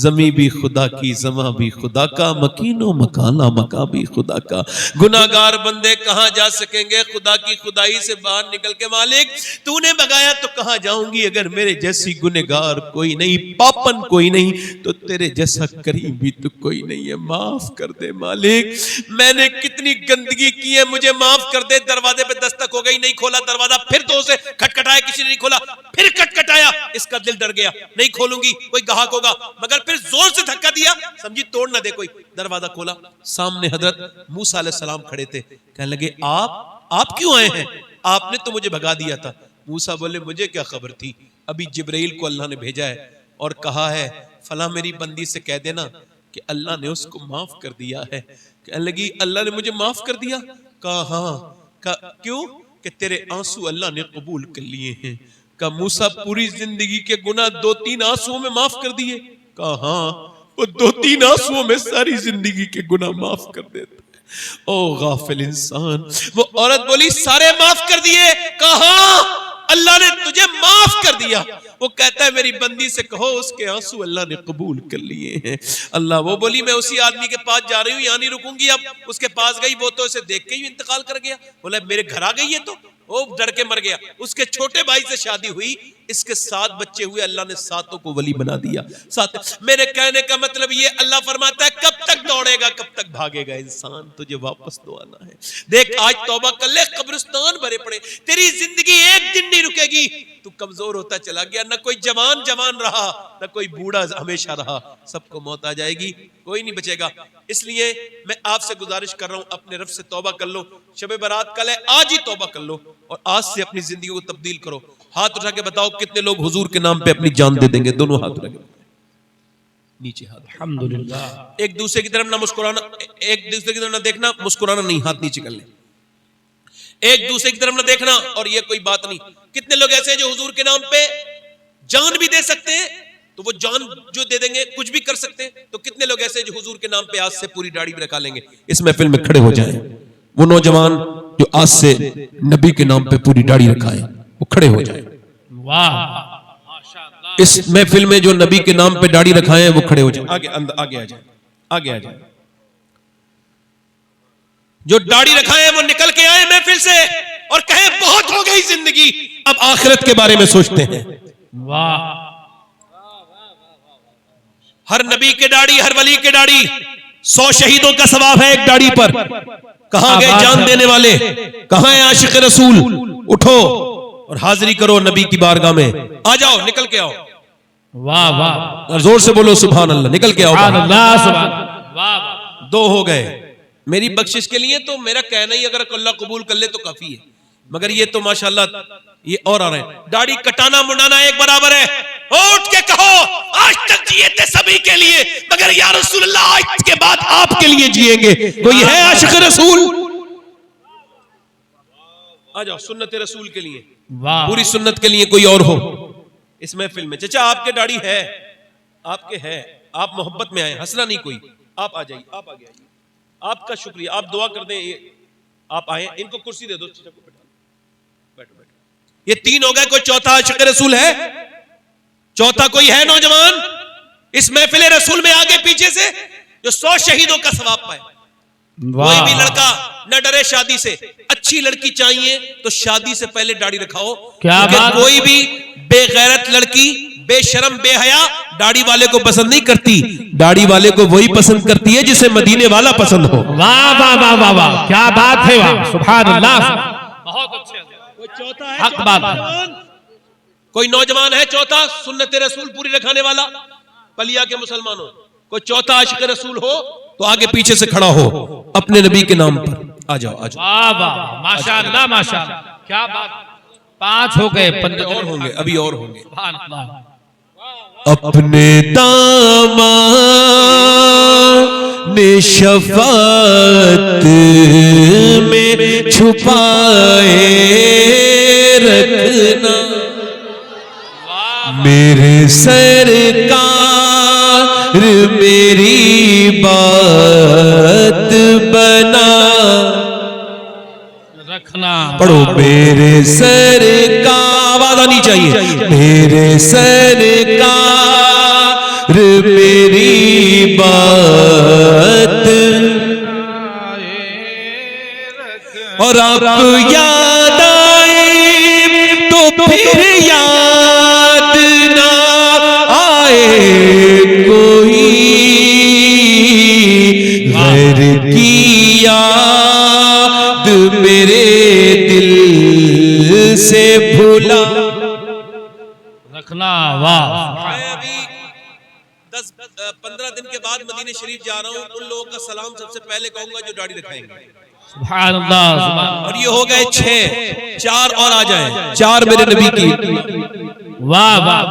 زمیں بھی خدا کی، زماں بھی خدا کا، مکین و مکانہ مکاں بھی خدا کا. گناہگار بندے کہاں جا سکیں گے خدا کی خدائی سے باہر نکل کے؟ مالک تو نے بھگایا تو کہاں جاؤں گی؟ اگر میرے جیسی گنہگار کوئی نہیں، پاپن کوئی نہیں، تو تیرے جیسا کریم بھی تو کوئی نہیں ہے. معاف کر دے مالک، میں نے کتنی گندگی کی ہے، مجھے معاف کر دے. دروازے پہ دستک ہو گئی، نہیں کھولا دروازہ، پھر تو اسے کھٹکھٹایا، کسی نے نہیں کھولا، پھر کھٹکھٹایا، اس کا دل ڈر گیا, نہیں کھولوں گی, کوئی گاہک ہوگا, مگر پھر زور سے دھکا دیا, سمجھی توڑ نہ دے کوئی. دروازہ کھولا, سامنے حضرت موسیٰ علیہ السلام کھڑے تھے. کہنے لگے آپ کیوں آئے ہیں؟ آپ نے تو مجھے بھگا دیا تھا. موسیٰ بولے مجھے کیا خبر تھی, ابھی جبرائیل کو اللہ نے بھیجا ہے اور کہا ہے فلاں میری بندی سے کہہ دینا کہ اللہ نے اس کو معاف کر دیا ہے. کہنے لگی اللہ نے مجھے معاف کر دیا؟ کہا ہاں. کہا کیوں؟ کہ تیرے آنسو اللہ نے قبول کر لیے ہیں. کہا موسیٰ پوری زندگی کے گناہ 2-3 آنسوؤں میں معاف کر دیے؟ کہا ہاں, وہ 2-3 آنسوؤں میں ساری زندگی کے گناہ معاف کر دیتا ہے. او غافل انسان. وہ عورت بولی سارے معاف کر دیے؟ کہا ہاں اللہ نے تجھے معاف کر دیا. وہ کہتا ہے میری بندی سے کہو اس کے آنسو اللہ نے قبول کر لیے ہیں. اللہ, وہ بولی میں اسی آدمی کے پاس جا رہی ہوں, یہاں نہیں رکوں گی. اب اس کے پاس گئی, وہ تو اسے دیکھ کے ہی انتقال کر گیا. بولا میرے گھر آ گئی ہے, تو وہ ڈر کے مر گیا. اس کے چھوٹے بھائی سے شادی ہوئی, اس کے 7 بچے ہوئے, اللہ نے 7 کو ولی بنا دیا. 7. میرے کہنے کا مطلب یہ, اللہ فرماتا ہے کب تک دوڑے گا, کب تک بھاگے گا انسان, تجھے واپس تو آنا ہے. دیکھ آج توبہ کر لے, قبرستان بھرے پڑے, تیری زندگی ایک دن نہیں رکے گی. تو کمزور ہوتا چلا گیا, نہ کوئی جوان رہا, نہ کوئی بوڑھا ہمیشہ رہا. سب کو موت آ جائے گی, کوئی نہیں بچے گا. اس لیے میں آپ سے گزارش کر رہا ہوں, اپنے رب سے توبہ کر لو. شب برات کل ہے, آج ہی توبہ کر لو اور آج سے اپنی زندگی کو تبدیل کرو. ہاتھ اٹھا کے بتاؤ کتنے لوگ حضور کے نام پہ اپنی جان دے دیں گے؟ دونوں ہاتھ اٹھا کے نیچے ہاتھ. الحمدللہ. ایک دوسرے کی طرف نہ مسکرانا, ایک دوسرے کی طرف نہ دیکھنا, مسکرانا نہیں, ہاتھ نیچے کر لیں. ایک دوسرے کی طرف نہ دیکھنا, اور یہ کوئی بات نہیں. کتنے لوگ ایسے ہیں جو حضور کے نام پہ جان بھی دے سکتے ہیں, تو وہ جان جو دے دیں گے کچھ بھی کر سکتے ہیں. تو کتنے لوگ ایسے ہیں جو حضور کے نام پہ آج سے پوری داڑھی بھی رکھا لیں گے؟ اس محفل میں کھڑے ہو جائیں وہ نوجوان جو آج سے نبی کے نام پہ پوری داڑھی رکھائیں, وہ کھڑے ہو جائیں. واہ, اس محفل میں جو نبی کے نام پہ داڑھی رکھائیں وہ کھڑے ہو جائیں. آگے آ جائیں, آگے آ جائیں. جو داڑھی رکھائیں وہ نکل کے آئے محفل سے اور کہیں بہت ہو گئی زندگی, اب آخرت کے بارے میں سوچتے ہیں. واہ, ہر نبی کے داڑھی, ہر ولی کے داڑھی, 100 شہیدوں کا ثواب ہے ایک داڑھی پر. کہاں گئے جان دینے والے, کہاں ہیں عاشق رسول؟ اٹھو اور حاضری کرو نبی کی بارگاہ میں. آ جاؤ, نکل کے آؤ. واہ واہ, اور زور سے بولو سبحان اللہ. نکل کے آؤ. سبحان اللہ, سبحان اللہ. واہ, 2 ہو گئے. میری بخشش کے لیے تو میرا کہنا ہی اگر اللہ قبول کر لے تو کافی ہے, مگر یہ تو ماشاءاللہ یہ اور آ رہے ہیں. داڑھی کٹانا منڈانا ایک برابر ہے. اٹھ کے کہو آج تک جیے تھے سبھی کے لیے, مگر یا رسول اللہ آج کے بعد آپ کے لیے جیئیں گے. کوئی ہے عاشق رسول؟ آ جاؤ سنت رسول کے لیے, واہ, پوری سنت کے لیے کوئی اور ہو اس محفل میں. چچا آپ کے داڑھی ہے, آپ کے ہے, آپ محبت میں آئے, ہنسنا نہیں کوئی. آپ آ جائیے, آپ آگے آئیے. آپ کا شکریہ, آپ دعا کر دیں. آپ آئے, ان کو کرسی دے دو, چچا کو بیٹھو. یہ 3 ہو گئے, کوئی چوتھا عاشق رسول ہے؟ چوتھا کوئی ہے نوجوان اس محفل رسول میں آگے پیچھے سے جو 100 شہیدوں کا ثواب پائے؟ کوئی بھی لڑکا نہ ڈرے شادی سے. اچھی لڑکی چاہیے تو شادی سے پہلے داڑھی رکھاؤ. کوئی بھی بے غیرت لڑکی, بے شرم, بے حیا داڑھی والے کو پسند نہیں کرتی. داڑھی والے کو وہی پسند کرتی ہے جسے مدینے والا پسند ہو. واہ واہ واہ واہ واہ, کیا بات ہے, واہ, سبحان اللہ. بہت اچھے. کوئی چوتھا ہے, حق بات ہے. کوئی نوجوان ہے چوتھا سنت رسول پوری رکھانے والا پلیا کے مسلمانوں؟ کوئی چوتھا عاشق رسول ہو تو آگے پیچھے سے کھڑا ہو اپنے نبی کے نام پر. آ جاؤ, آ جاؤ. واہ واہ, ماشاءاللہ ماشاءاللہ, کیا بات. 5 ہو گئے, 15 اور ہوں گے, ابھی اور ہوں گے. سبحان اللہ. اپنے دامن شفاعت میں چھپائے رکھنا, میرے سرکار میری بات بنا رکھنا. پڑھو, میرے سرکار, آواز آنی چاہیے, میرے سرکار میری بات, اور آپ یاد آئے تو پھر یاد نہ آئے کوئی, غیر کی یاد میرے دل سے بھولا رکھنا واہ میں ابھی 10-15 دن کے بعد مدینہ شریف جا رہا ہوں. ان لوگوں کا سلام سب سے پہلے کہوں گا جو داڑھی رکھائیں گے. سبحان اللہ سبحان اور یہ ہو گئے 6, 4 اور آ جائیں. 4 میرے نبی کی, واہ واہ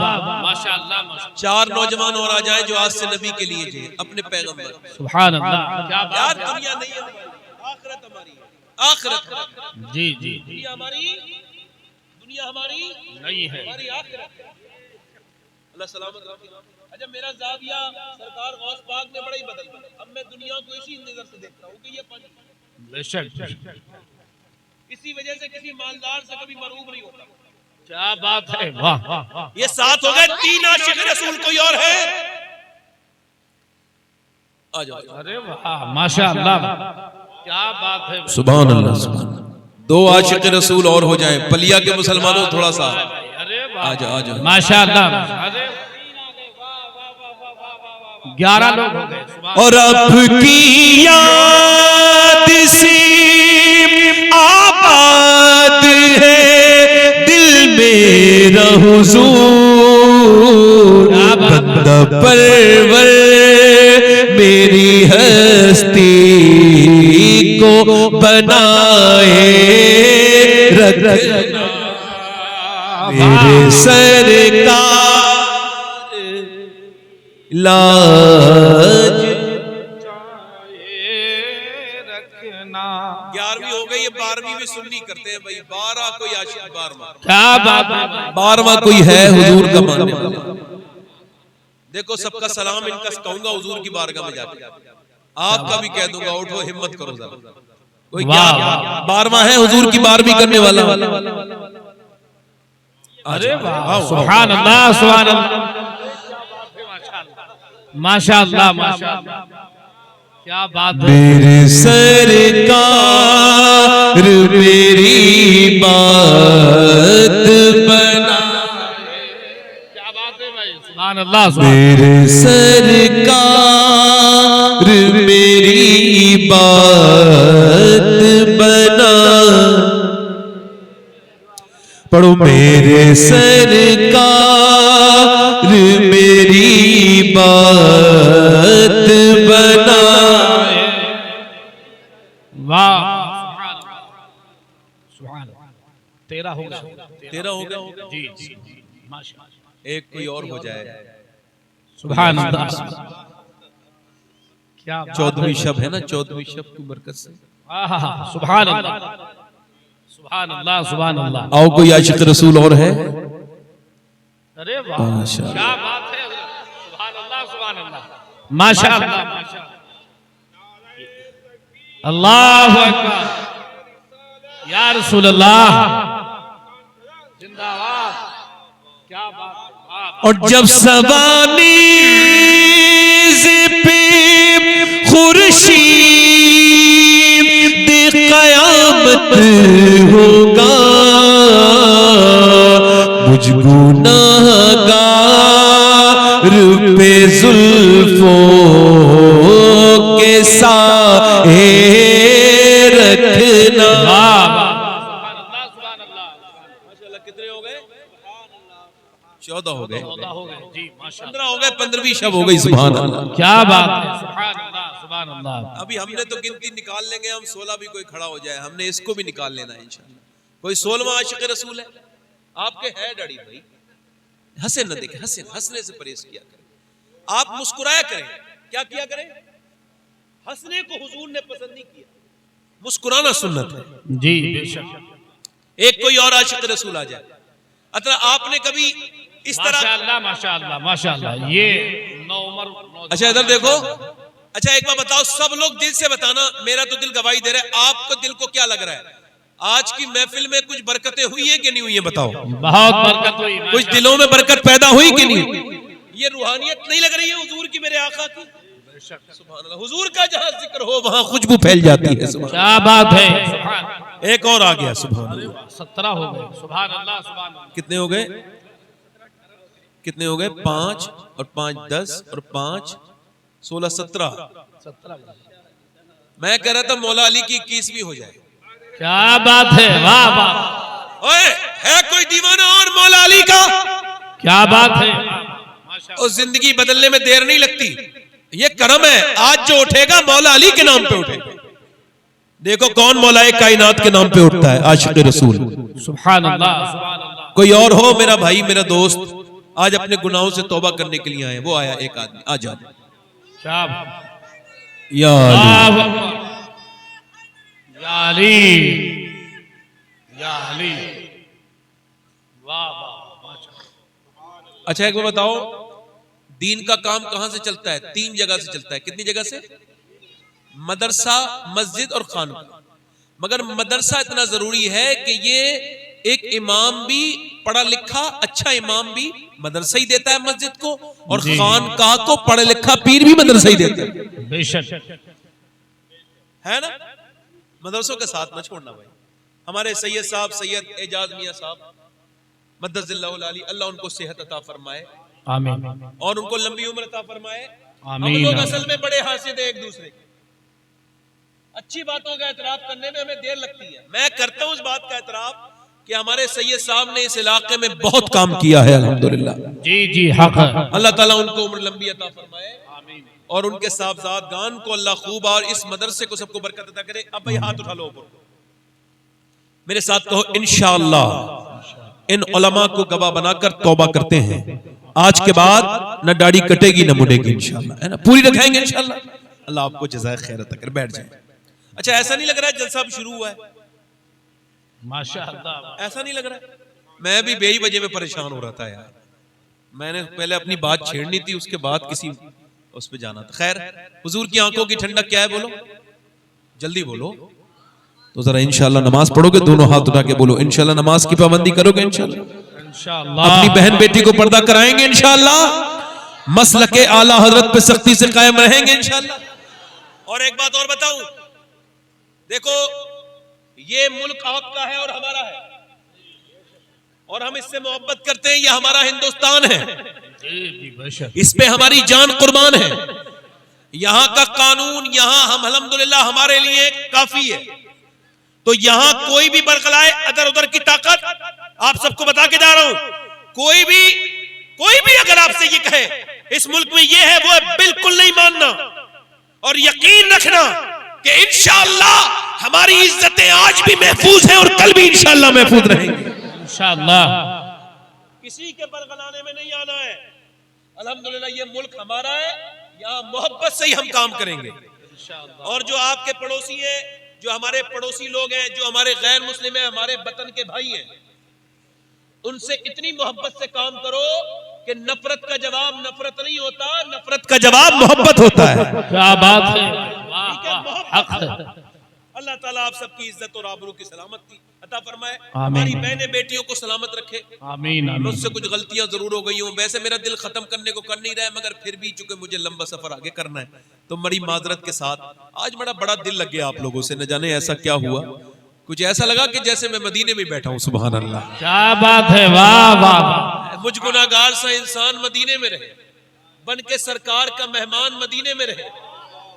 ماشاءاللہ 4 نوجوان اور آ جائیں جو آج سے نبی کے لیے جی اپنے پیغمبر. سبحان اللہ کیا یار بات دنیا نہیں ہے, آخرت ہماری ہے. آخرت جی جی دنیا ہماری, دنیا ہماری نہیں ہے. ہماری آخرت. اللہ سلامت رکھے. اچھا میرا زاویہ سرکار غوث پاک نے بڑا ہی بدل دیا. اب میں دنیا کو اسی نظر سے دیکھتا ہوں کہ یہ پانی, بے شک اسی وجہ سے کسی مالدار سے کبھی مروب نہیں ہوتا. کیا بات ہے واہ واہ واہ. یہ 7 ہو گئے. 3 عاشق رسول کوئی اور ہے؟ آ جاؤ. ارے واہ ماشاءاللہ کیا بات ہے. سبحان اللہ سبحان اللہ. 2 عاشق رسول اور ہو جائیں. پلیا کے مسلمانوں تھوڑا سا ارے آ جاؤ آ جاؤ. ماشاءاللہ 11 لوگ ہو گئے. اور اب کی یاد سے آباد ہے دل میرا حضور. بندہ پرور میری ہستی کو بنائے رکھنا میرے سرکار لاج. 11ویں ہو گئی. یہ 12ویں بھی سنی کرتے ہیں بھائی. 12 کوئی عاشق 12واں. کیا بات ہے. 12واں کوئی ہے حضور کا ماننے والا. دیکھو سب کا سلام ان کا کہوں گا حضور کی بارگاہ میں جا کے. آپ کا بھی کہہ دوں گا. اٹھو ہمت کرو ذرا. کوئی 12واں ہے حضور کی 12ویں کرنے والا. ارے واہ سبحان اللہ سبحان اللہ ماشاءاللہ ماشاءاللہ کیا بات ہے. میرے سرکار میری بات بنا. کیا بات ہے بھائی. سبحان اللہ سبحان میرے سرکار میری بات بنا. پڑھو میرے سرکار میری بات بنا. واہ سبحان اللہ 13 ہو گیا. 13 ہو گیا. جی جی ماشاءاللہ. ایک کوئی اور ہو جائے. سبحان اللہ کیا 14ویں شب ہے نا. 14ویں شب کی برکت سے سبحان اللہ سبحان اللہ سبحان اللہ. آؤ کوئی عاشق رسول اور ہے. ارے واہ کیا بات ہے. سبحان اللہ سبحان اللہ ماشاءاللہ اللہ اکبر یا رسول اللہ زندہ باد. کیا بات. اور جب سوانیز پہ خورشید قیامت ہوگا مجھ گناہگار پہ زلفوں کے سائے رکھنا. کتنے ہو گئے؟ 14 ہو گئے. 15 ہو گئے. 15ویں شب ہو گئی. سبحان اللہ کیا بات ہے. سبحان اللہ سبحان اللہ. ابھی ہم نے تو گنتی نکال لیں گے. ہم 16 بھی کوئی کھڑا ہو جائے. ہم نے اس کو بھی نکال لینا ہے انشاءاللہ. کوئی 16واں عاشق رسول ہے آپ کے؟ ہے ڈاڑی بھائی. ہنسے نہ دیکھیں. ہنسنے سے پرہیز کیا کریں. آپ مسکرایا کریں. کیا کیا کریں؟ ہنسنے کو حضور نے پسند نہیں کیا. مسکرانا سنت ہے. جی بے شک. ایک کوئی اور عاشق رسول آ جائے. آپ نے کبھی اس طرح ماشاءاللہ ماشاءاللہ ماشاءاللہ. یہ نو عمر. اچھا ادھر دیکھو. اچھا ایک بار بتاؤ سب لوگ دل سے بتانا. میرا تو دل گواہی دے رہا ہے. آپ کو دل کو کیا لگ رہا ہے؟ آج کی محفل میں کچھ برکتیں ہوئی ہیں کہ نہیں ہوئی ہیں؟ بتاؤ. بہت برکت ہوئی. کچھ دلوں میں برکت پیدا ہوئی کہ نہیں؟ یہ روحانیت نہیں لگ رہی ہے حضور کی میرے آقا کی؟ سبحان اللہ. حضور کا جہاں ذکر ہو وہاں خوشبو پھیل جاتی ہے. کیا بات ہے. ایک اور آ گیا. سبحان اللہ. 17 ہو گئے. سبحان اللہ سبحان اللہ. کتنے ہو گئے؟ کتنے ہو گئے؟ 5 اور 5 10 اور 5 16 17. میں کہہ رہا تھا مولا علی کی 21ویں ہو جائے. کیا بات ہے. واہ واہ اوئے ہے کوئی دیوانہ اور مولا علی کا؟ کیا بات ہے. اور زندگی بدلنے میں دیر نہیں لگتی. یہ کرم ہے. آج جو اٹھے گا مولا علی کے نام پہ اٹھے گا. دیکھو کون مولا کائنات کے نام پہ اٹھتا ہے. عاشق رسول. سبحان اللہ سبحان اللہ. کوئی اور ہو میرا بھائی میرا دوست آج اپنے گناہوں سے توبہ کرنے کے لیے آئے. وہ آیا ایک آدمی. آ جا کیا یا علی. یا علی یا علی. واہ واہ. اچھا ایک بار بتاؤ دین کا کام کہاں سے چلتا ہے؟ 3 جگہ سے چلتا ہے. کتنی جگہ سے؟ مدرسہ مسجد اور خانقاہ. مگر مدرسہ اتنا ضروری ہے کہ یہ ایک امام بھی پڑھا لکھا اچھا امام بھی مدرسہ ہی دیتا ہے مسجد کو اور خانقاہ کو پڑھا لکھا پیر بھی مدرسہ ہی دیتا ہے. بے شک ہے نا. مدرسوں کے ساتھ نہ چھوڑنا بھائی. ہمارے سید صاحب سید اعجاز میاں صاحب مدد اللہ العالی اللہ ان کو صحت عطا فرمائے آمین اور ان کو لمبی عمر عطا فرمائے. ہم آمین. لوگ اصل میں بڑے حاسد ہیں ایک دوسرے کے. اچھی باتوں کا اعتراف کرنے میں ہمیں دیر لگتی ہے. میں کرتا ہوں اس بات کا اعتراف کہ ہمارے سید صاحب نے اس علاقے میں بہت کام کیا ہے الحمدللہ. جی جی حق ہے. اللہ تعالیٰ ان کو عمر لمبی عطا فرمائے اور ان کے صاحبزادگان کو اللہ خوب اور اس مدرسے کو سب کو برکت عطا کرے. اب بھائی ہاتھ اٹھا لو اوپر میرے ساتھ کہو انشاءاللہ. ان علماء کو گواہ بنا کر توبہ کرتے ہیں. آج کے بعد نہ داڑھی کٹے گی نہ مڑے گی انشاءاللہ. ہے نا پوری رکھائیں گے انشاءاللہ. اللہ آپ کو جزائے خیر عطا کرے. بیٹھ جائیں. اچھا ایسا نہیں لگ رہا ہے جلسہ اب شروع ہوا ہے؟ ماشاءاللہ ایسا نہیں لگ رہا ہے؟ میں بھی بے ہی وجہ میں پریشان ہو رہا تھا یار. میں نے پہلے اپنی بات چھیڑنی تھی اس کے بعد کسی اس پہ جانا تھا. خیر حضور کی آنکھوں کی ٹھنڈک کیا ہے بولو جلدی بولو. تو ذرا انشاءاللہ نماز پڑھو گے دونوں ہاتھ اٹھا کے بولو انشاءاللہ نماز کی پابندی کرو گے انشاءاللہ. انشاءاللہ اپنی بہن بیٹی کو پردہ کرائیں گے انشاءاللہ. مسلک اعلی حضرت پہ سختی سے قائم رہیں گے انشاءاللہ. اور ایک بات اور بتاؤں دیکھو یہ ملک آپ کا ہے اور ہمارا ہے اور ہم اس سے محبت کرتے ہیں. یہ ہمارا ہندوستان ہے. اس پہ ہماری جان قربان ہے. یہاں کا قانون یہاں ہم الحمدللہ ہمارے لیے کافی ہے. تو یہاں کوئی بھی برقلائے ادھر ادھر کی طاقت آپ سب کو بتا کے جا رہا ہوں کوئی بھی اگر آپ سے یہ کہے اس ملک میں یہ ہے وہ ہے بالکل نہیں ماننا. اور یقین رکھنا کہ انشاءاللہ ہماری عزتیں آج بھی محفوظ ہیں اور کل بھی انشاءاللہ محفوظ رہیں گے انشاءاللہ. کسی کے برگلانے میں نہیں آنا ہے. الحمدللہ یہ ملک ہمارا ہے. یہاں محبت سے ہی ہم کام کریں گے. اور جو آپ کے پڑوسی ہیں جو ہمارے پڑوسی لوگ ہیں جو ہمارے غیر مسلم ہیں ہمارے وطن کے بھائی ہیں ان سے اتنی محبت سے کام کرو کہ نفرت کا جواب نفرت نہیں ہوتا. نفرت کا جواب محبت ہوتا ہے. کیا بات ہے. حق ہے. اللہ تعالیٰ آپ سب کی عزت اور آبرو کی سلامتی عطا فرمائے. ہماری بہنیں بیٹیوں کو سلامت رکھے. آمین. مجھ سے کچھ غلطیاں ضرور ہو گئی ہوں. ویسے میرا دل ختم کرنے کو کر نہیں رہا ہے مگر پھر بھی چونکہ مجھے لمبا سفر آگے کرنا ہے تو بڑی معذرت کے ساتھ آج بڑا دل لگ گیا آپ لوگوں سے. نہ جانے ایسا کیا ہوا کچھ ایسا لگا کہ جیسے میں مدینے میں بیٹھا ہوں. سبحان اللہ. کیا بات ہے. واہ واہ. مجھ گناہگار سا انسان مدینے میں رہے بن کے سرکار کا مہمان مدینے میں رہے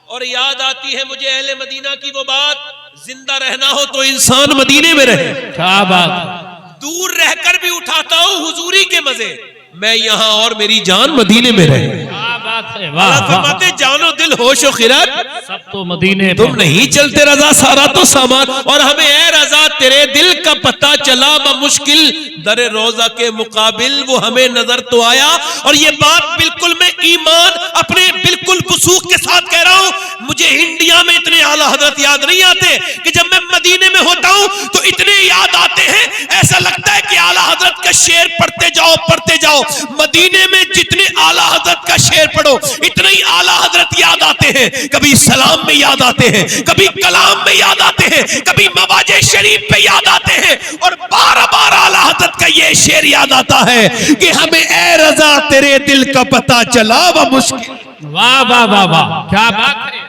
اور یاد آتی ہے مجھے اہل مدینہ کی وہ بات زندہ رہنا ہو تو انسان مدینے میں رہے. کیا بات ہے. دور رہ کر بھی اٹھاتا ہوں حضوری کے مزے. میں یہاں اور میری جان مدینے میں رہے. کیا بات ہے. اللہ واہ فرماتے جان و دل ہوش و خرد سب تو مدینے تم نہیں چلتے رضا سارا تو سامان. اور ہمیں اے رضا تیرے دل کا پتہ چلا بمشکل در روضہ کے مقابل وہ ہمیں نظر تو آیا. اور یہ بات بالکل میں ایمان اپنے بالکل وثوق کے ساتھ کہہ رہا ہوں. مجھے انڈیا میں اتنے اعلیٰ حضرت یاد نہیں آتے کہ جب میں مدینے میں ہوتا ہوں تو اتنے یاد آتے ہیں ایسا لگتا ہے کہ اعلیٰ حضرت کا شعر پڑھتے جاؤ. مدینے میں جتنے اعلیٰ حضرت کا شعر پڑھو اتنے ہی اعلیٰ حضرت یاد آتے ہیں. کبھی سلام میں یاد آتے ہیں کبھی کلام میں یاد آتے ہیں کبھی مواجہ شریف پہ یاد آتے ہیں اور بار بار اعلیٰ حضرت کا یہ شعر یاد آتا ہے کہ ہمیں اے رضا تیرے دل کا پتہ چلا وہ مشکل. واہ واہ واہ واہ. کیا بات ہے.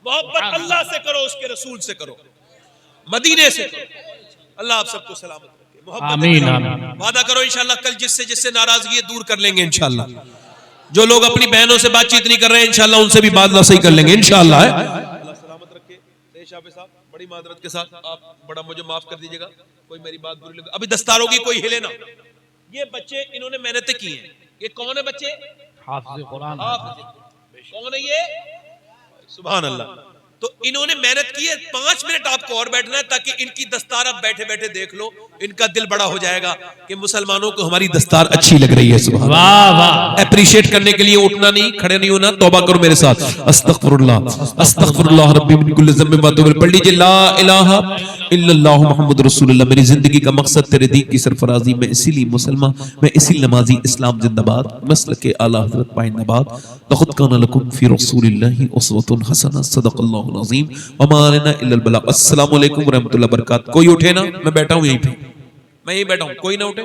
محبت اللہ سے کرو اس کے رسول سے کرو مدینے سے کرو. اللہ آپ سب کو سلامت رکھے. آمین. وعدہ کرو انشاءاللہ کل جس سے ناراضگی ہے دور کر لیں گے انشاءاللہ. جو لوگ اپنی بہنوں سے بات چیت نہیں کر رہے ہیں انشاءاللہ ان سے بھی بات نہ صحیح کر لیں گے انشاءاللہ. اللہ سلامت رکھے. شاہ صاحب بڑی معذرت کے ساتھ آپ بڑا مجھے معاف کر دیجئے گا کوئی میری بات بری لگے. ابھی دستار ہوگی کوئی ہلے نا یہ بچے انہوں نے محنتیں کی ہیں. یہ کون ہے بچے؟ حافظ قرآن. حافظ. کون ہے یہ؟ سبحان اللہ. تو انہوں نے محنت کی ہے. 5 منٹ آپ کو اور بیٹھنا ہے تاکہ ان کی دستار آپ بیٹھے بیٹھے دیکھ لو, ان کا دل بڑا ہو جائے گا کہ مسلمانوں کو ہماری دستار اچھی لگ رہی ہے. سبحان اللہ. واہ واہ. اپریشیٹ کرنے کے لیے اٹھنا نہیں, کھڑے نہیں ہونا. توبہ کرو میرے ساتھ. استغفر اللہ ربی من کل ذنب و اتوب. پڑھ لیجئے لا الہ الا اللہ محمد رسول اللہ. میری زندگی کا مقصد تیرے دین کی سرفرازی. میں اسی لیے مسلمان, میں اسی نمازی. اسلام زندہ باد. مسلک اعلی حضرت پائن نباد. لقد کان لکم فی رسول اللہ اسوۃ حسنہ. صدق اللہ العظیم وما علینا الا البلاغ. السلام علیکم ورحمۃ اللہ وبرکاتہ. کوئی اٹھے نا, میں بیٹھا ہوں یہیں پہ, میں یہیں بیٹھا ہوں, کوئی نہ اٹھے.